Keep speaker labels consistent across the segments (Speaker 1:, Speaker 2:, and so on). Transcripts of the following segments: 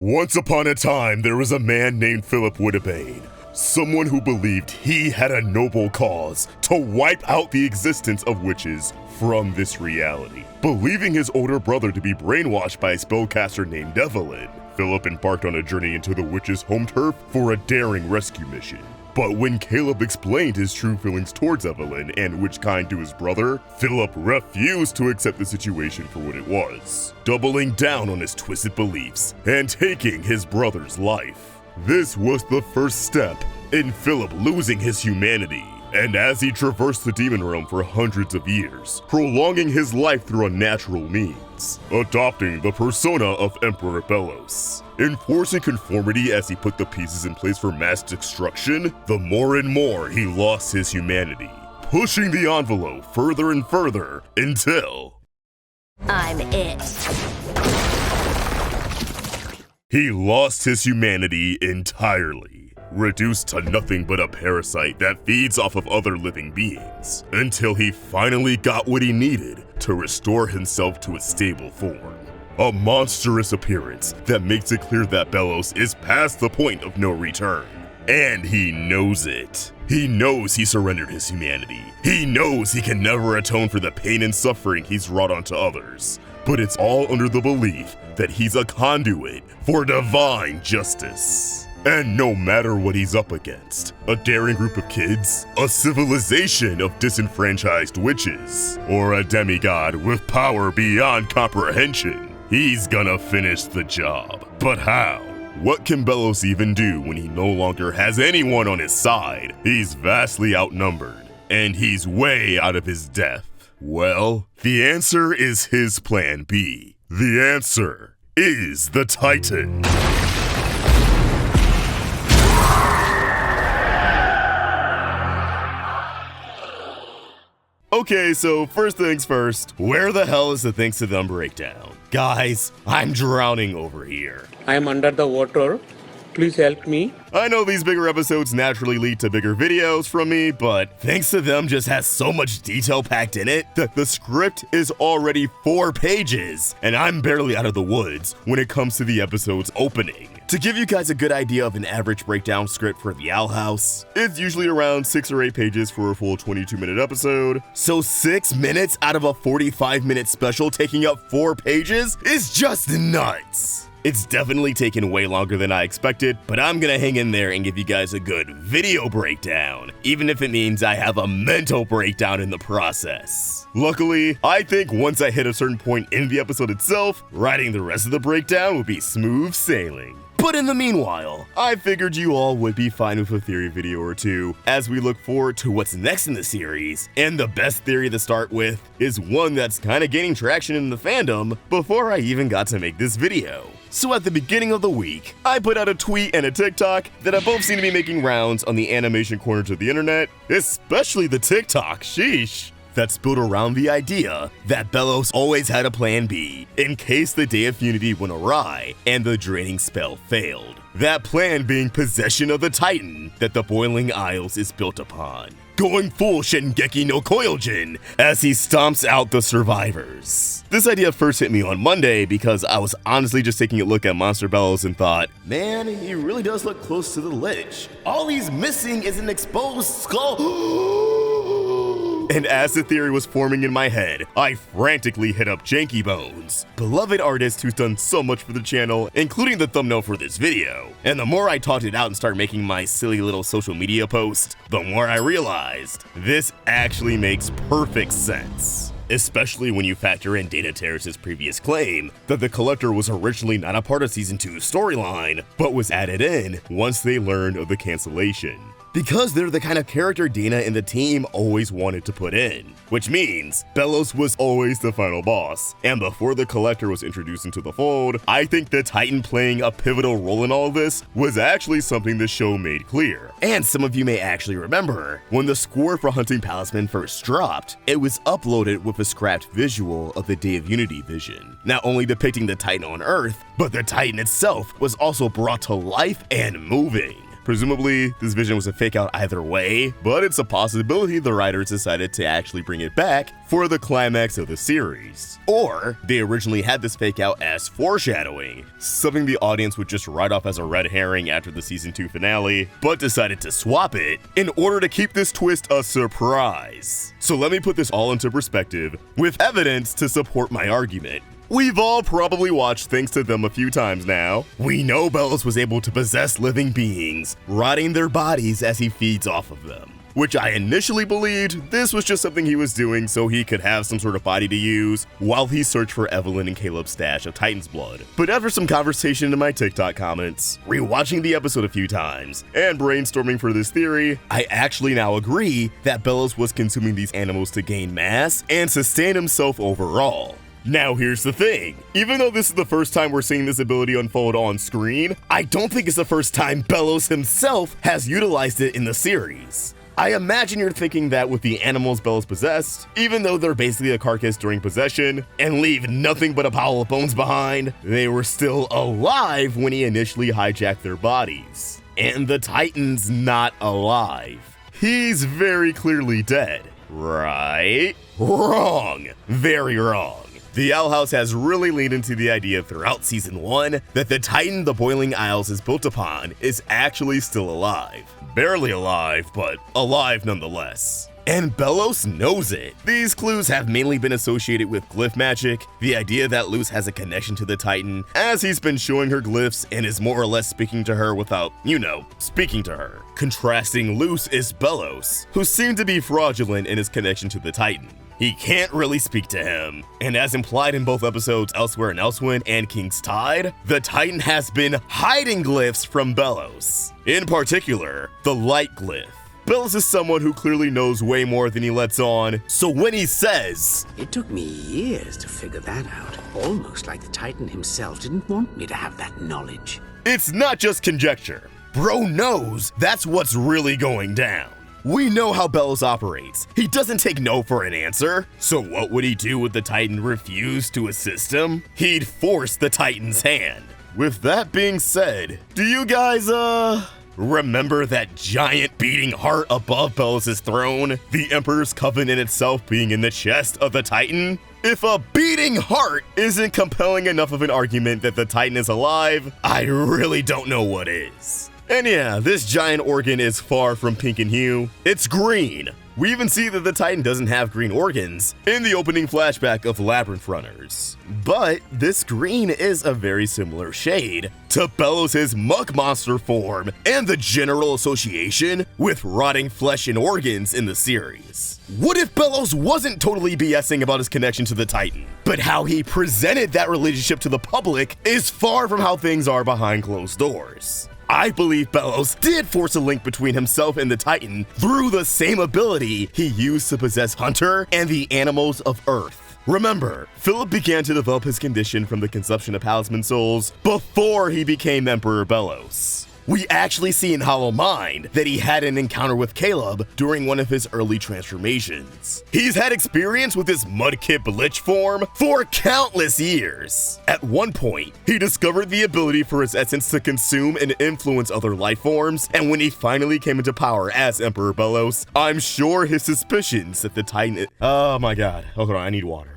Speaker 1: Once upon a time, there was a man named Philip Whittabane, someone who believed he had a noble cause to wipe out the existence of witches from this reality. Believing his older brother to be brainwashed by a spellcaster named Evelyn, Philip embarked on a journey into the witch's home turf for a daring rescue mission. But when Caleb explained his true feelings towards Evelyn and witchkind to his brother, Philip refused to accept the situation for what it was, doubling down on his twisted beliefs and taking his brother's life. This was the first step in Philip losing his humanity, and as he traversed the demon realm for hundreds of years, prolonging his life through unnatural means, adopting the persona of Emperor Belos, enforcing conformity as he put the pieces in place for mass destruction, the more and more he lost his humanity, pushing the envelope further and further until
Speaker 2: I'm it.
Speaker 1: He lost his humanity entirely, reduced to nothing but a parasite that feeds off of other living beings, until he finally got what he needed to restore himself to a stable form. A monstrous appearance that makes it clear that Belos is past the point of no return. And he knows it. He knows he surrendered his humanity. He knows he can never atone for the pain and suffering he's wrought onto others. But it's all under the belief that he's a conduit for divine justice. And no matter what he's up against, a daring group of kids, a civilization of disenfranchised witches, or a demigod with power beyond comprehension, he's gonna finish the job. But how? What can Belos even do when he no longer has anyone on his side? He's vastly outnumbered, and he's way out of his depth. Well, the answer is his plan B. The answer is the Titan. Okay, so first things first, where the hell is the thanks to them breakdown? Guys, I'm drowning over here.
Speaker 3: I am under the water. Please help me.
Speaker 1: I know these bigger episodes naturally lead to bigger videos from me, but thanks to them just has so much detail packed in it that the script is already 4 pages, and I'm barely out of the woods when it comes to the episode's opening. To give you guys a good idea of an average breakdown script for the Owl House, it's usually around 6 or 8 pages for a full 22-minute episode. So 6 minutes out of a 45-minute special taking up 4 pages is just nuts. It's definitely taken way longer than I expected, but I'm gonna hang in there and give you guys a good video breakdown, even if it means I have a mental breakdown in the process. Luckily, I think once I hit a certain point in the episode itself, writing the rest of the breakdown would be smooth sailing. But in the meanwhile, I figured you all would be fine with a theory video or two as we look forward to what's next in the series, and the best theory to start with is one that's kinda gaining traction in the fandom before I even got to make this video. So at the beginning of the week, I put out a tweet and a TikTok that have both seem to be making rounds on the animation corners of the internet, especially the TikTok, sheesh. That's built around the idea that Belos always had a plan B in case the Day of Unity went awry and the draining spell failed. That plan being possession of the Titan that the Boiling Isles is built upon, going full Shingeki no Kyojin as he stomps out the survivors. This idea first hit me on Monday because I was honestly just taking a look at Monster Belos and thought, man, he really does look close to the ledge. All he's missing is an exposed skull. And as the theory was forming in my head, I frantically hit up JANKYBONES, beloved artist who's done so much for the channel, including the thumbnail for this video. And the more I talked it out and started making my silly little social media post, the more I realized this actually makes perfect sense. Especially when you factor in Dana Terrace's previous claim that the Collector was originally not a part of Season 2's storyline, but was added in once they learned of the cancellation. Because they're the kind of character Dana and the team always wanted to put in, which means Belos was always the final boss. And before the Collector was introduced into the fold, I think the Titan playing a pivotal role in all this was actually something the show made clear. And some of you may actually remember, when the score for Hunting Palisman first dropped, it was uploaded with a scrapped visual of the Day of Unity vision, not only depicting the Titan on Earth, but the Titan itself was also brought to life and moving, Presumably, this vision was a fake out either way, but it's a possibility the writers decided to actually bring it back for the climax of the series. Or they originally had this fake out as foreshadowing, something the audience would just write off as a red herring after the season 2 finale, but decided to swap it in order to keep this twist a surprise. So let me put this all into perspective with evidence to support my argument. We've all probably watched Thanks to Them a few times now. We know Belos was able to possess living beings, rotting their bodies as he feeds off of them, which I initially believed this was just something he was doing so he could have some sort of body to use while he searched for Evelyn and Caleb's stash of Titan's blood. But after some conversation in my TikTok comments, rewatching the episode a few times, and brainstorming for this theory, I actually now agree that Belos was consuming these animals to gain mass and sustain himself overall. Now here's the thing, even though this is the first time we're seeing this ability unfold on screen, I don't think it's the first time Belos himself has utilized it in the series. I imagine you're thinking that with the animals Belos possessed, even though they're basically a carcass during possession and leave nothing but a pile of bones behind, they were still alive when he initially hijacked their bodies. And the Titan's not alive. He's very clearly dead, right? Wrong. Very wrong. The Owl House has really leaned into the idea throughout Season 1 that the Titan the Boiling Isles is built upon is actually still alive. Barely alive, but alive nonetheless. And Belos knows it. These clues have mainly been associated with glyph magic, the idea that Luz has a connection to the Titan, as he's been showing her glyphs and is more or less speaking to her without, speaking to her. Contrasting Luz is Belos, who seemed to be fraudulent in his connection to the Titan. He can't really speak to him, and as implied in both episodes Elsewhere and Elsewhere and King's Tide, the Titan has been hiding glyphs from Belos. In particular, the light glyph. Belos is someone who clearly knows way more than he lets on, so when he says,
Speaker 4: "It took me years to figure that out, almost like the Titan himself didn't want me to have that knowledge,"
Speaker 1: it's not just conjecture. Bro knows that's what's really going down. We know how Belos operates. He doesn't take no for an answer. So what would he do if the Titan refused to assist him? He'd force the Titan's hand. With that being said, do you guys, remember that giant beating heart above Belos' throne? The Emperor's Covenant itself being in the chest of the Titan? If a beating heart isn't compelling enough of an argument that the Titan is alive, I really don't know what is. And yeah, this giant organ is far from pink in hue. It's green. We even see that the Titan doesn't have green organs in the opening flashback of Labyrinth Runners. But this green is a very similar shade to Belos' muck monster form and the general association with rotting flesh and organs in the series. What if Belos wasn't totally BSing about his connection to the Titan, but how he presented that relationship to the public is far from how things are behind closed doors? I believe Belos did force a link between himself and the Titan through the same ability he used to possess Hunter and the animals of Earth. Remember, Philip began to develop his condition from the consumption of talisman souls before he became Emperor Belos. We actually see in Hollow Mind that he had an encounter with Caleb during one of his early transformations. He's had experience with his Mudkip Lich form for countless years. At one point, he discovered the ability for his essence to consume and influence other life forms, and when he finally came into power as Emperor Belos, I'm sure his suspicions that the Titan— oh my god, hold on, I need water.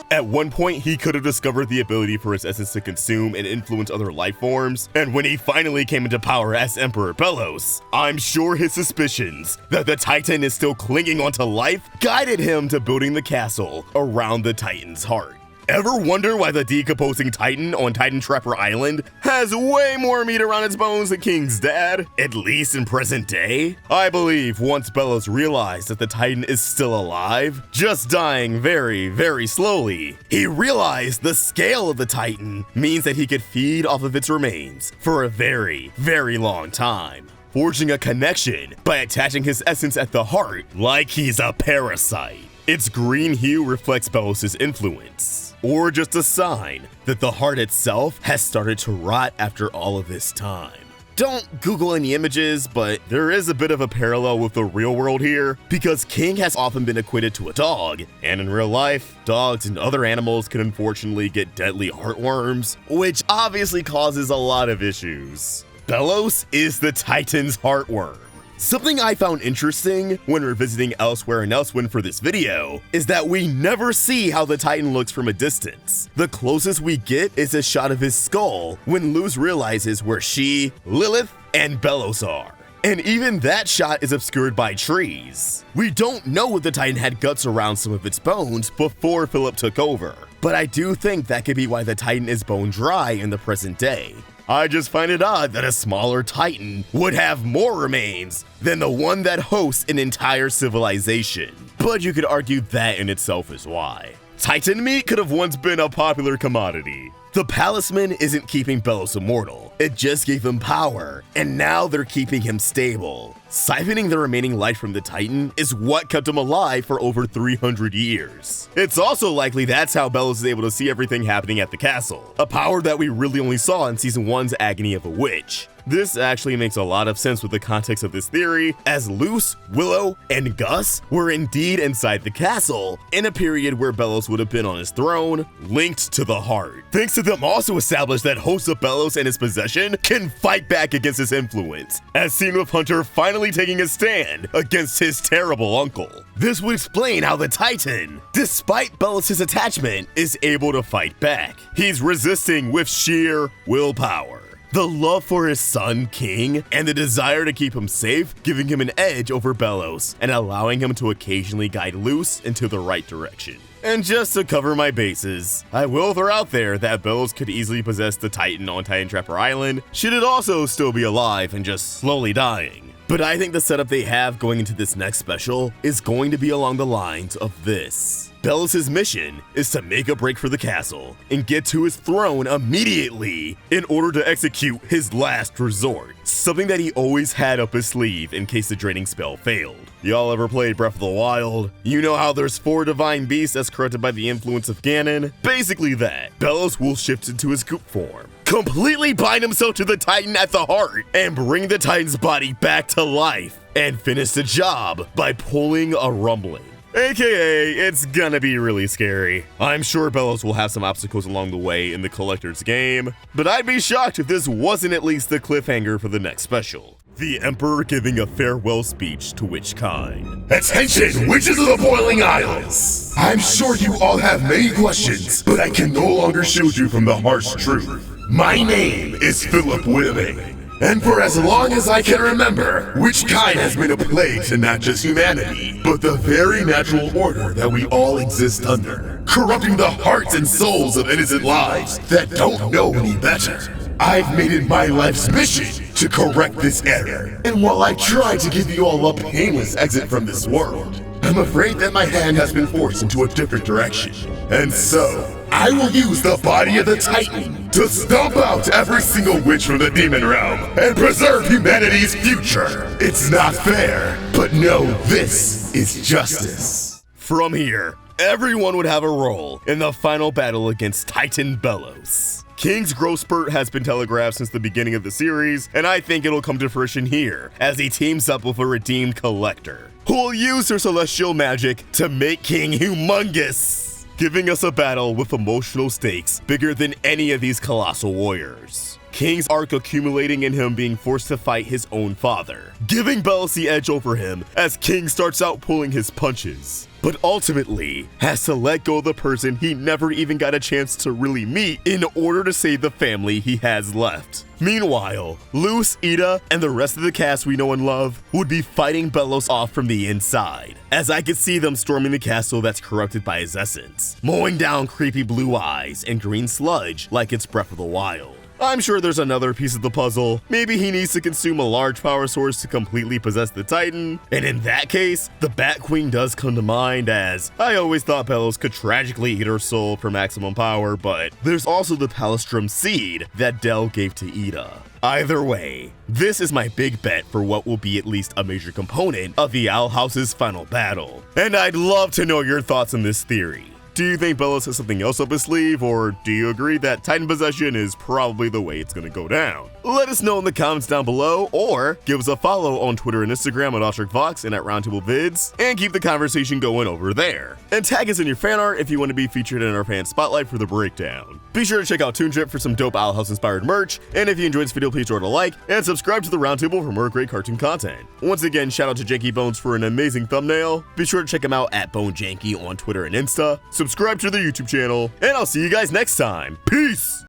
Speaker 1: At one point, he could have discovered the ability for his essence to consume and influence other life forms, and when he finally came into power as Emperor Belos, I'm sure his suspicions that the Titan is still clinging onto life guided him to building the castle around the Titan's heart. Ever wonder why the decomposing Titan on Titan Trapper Island has way more meat around its bones than King's dad, at least in present day? I believe once Belos realized that the Titan is still alive, just dying very, very slowly, he realized the scale of the Titan means that he could feed off of its remains for a very, very long time, forging a connection by attaching his essence at the heart like he's a parasite. Its green hue reflects Belos' influence, or just a sign that the heart itself has started to rot after all of this time. Don't Google any images, but there is a bit of a parallel with the real world here, because King has often been equated to a dog, and in real life, dogs and other animals can unfortunately get deadly heartworms, which obviously causes a lot of issues. Belos is the Titan's heartworm. Something I found interesting when revisiting Elsewhere and Elsewhere for this video is that we never see how the Titan looks from a distance. The closest we get is a shot of his skull when Luz realizes where she, Lilith, and Belos are. And even that shot is obscured by trees. We don't know if the Titan had guts around some of its bones before Philip took over, but I do think that could be why the Titan is bone dry in the present day. I just find it odd that a smaller Titan would have more remains than the one that hosts an entire civilization. But you could argue that in itself is why. Titan meat could have once been a popular commodity. The Palisman isn't keeping Belos immortal, it just gave him power, and now they're keeping him stable. Siphoning the remaining light from the Titan is what kept him alive for over 300 years. It's also likely that's how Belos is able to see everything happening at the castle, a power that we really only saw in Season 1's Agony of a Witch. This actually makes a lot of sense with the context of this theory, as Luz, Willow, and Gus were indeed inside the castle in a period where Belos would have been on his throne, linked to the heart. Thanks to them also established that hosts of Belos and his possession can fight back against his influence, as seen with Hunter finally taking a stand against his terrible uncle. This would explain how the Titan, despite Belos' attachment, is able to fight back. He's resisting with sheer willpower. The love for his son, King, and the desire to keep him safe, giving him an edge over Belos and allowing him to occasionally guide Luz into the right direction. And just to cover my bases, I will throw out there that Belos could easily possess the Titan on Titan Trapper Island, should it also still be alive and just slowly dying. But I think the setup they have going into this next special is going to be along the lines of this. Belos' mission is to make a break for the castle and get to his throne immediately in order to execute his last resort, something that he always had up his sleeve in case the draining spell failed. Y'all ever played Breath of the Wild? You know how there's 4 divine beasts that's corrupted by the influence of Ganon? Basically that. Belos will shift into his goop form, completely bind himself to the Titan at the heart, and bring the Titan's body back to life, and finish the job by pulling a rumbling. AKA, it's gonna be really scary. I'm sure Belos will have some obstacles along the way in the Collector's game, but I'd be shocked if this wasn't at least the cliffhanger for the next special. The Emperor giving a farewell speech to which kind?
Speaker 5: Attention, witches of the Boiling Isles! I'm sure you all have many questions, but I can no longer shield you from the harsh truth. My name is Philip Willing. And for as long as I can remember, witch kind has been a plague to not just humanity, but the very natural order that we all exist under, corrupting the hearts and souls of innocent lives that don't know any better. I've made it my life's mission to correct this error, and while I try to give you all a painless exit from this world, I'm afraid that my hand has been forced into a different direction. And so, I will use the body of the Titan to stomp out every single witch from the demon realm and preserve humanity's future. It's not fair, but know this is justice.
Speaker 1: From here, everyone would have a role in the final battle against Titan Belos. King's growth spurt has been telegraphed since the beginning of the series, and I think it'll come to fruition here as he teams up with a redeemed collector, who will use her celestial magic to make King humongous, giving us a battle with emotional stakes bigger than any of these colossal warriors. King's arc accumulating in him being forced to fight his own father, giving Belos the edge over him as King starts out pulling his punches, but ultimately has to let go of the person he never even got a chance to really meet in order to save the family he has left. Meanwhile, Luz, Ida, and the rest of the cast we know and love would be fighting Belos off from the inside, as I could see them storming the castle that's corrupted by his essence, mowing down creepy blue eyes and green sludge like it's Breath of the Wild. I'm sure there's another piece of the puzzle. Maybe he needs to consume a large power source to completely possess the Titan. And in that case, the Bat Queen does come to mind, as I always thought Belos could tragically eat her soul for maximum power, but there's also the Palistrum seed that Del gave to Ida. Either way, this is my big bet for what will be at least a major component of the Owl House's final battle. And I'd love to know your thoughts on this theory. Do you think Belos has something else up his sleeve, or do you agree that Titan possession is probably the way it's gonna go down? Let us know in the comments down below, or give us a follow on Twitter and Instagram at AwestruckVox and at Roundtable Vids, and keep the conversation going over there. And tag us in your fan art if you want to be featured in our fan spotlight for the breakdown. Be sure to check out Toon for some dope Owl House inspired merch, and if you enjoyed this video, please throw it a like, and subscribe to the Roundtable for more great cartoon content. Once again, shout out to JANKYBONES for an amazing thumbnail. Be sure to check him out at BoneJanky on Twitter and Insta. Subscribe to their YouTube channel, and I'll see you guys next time. Peace!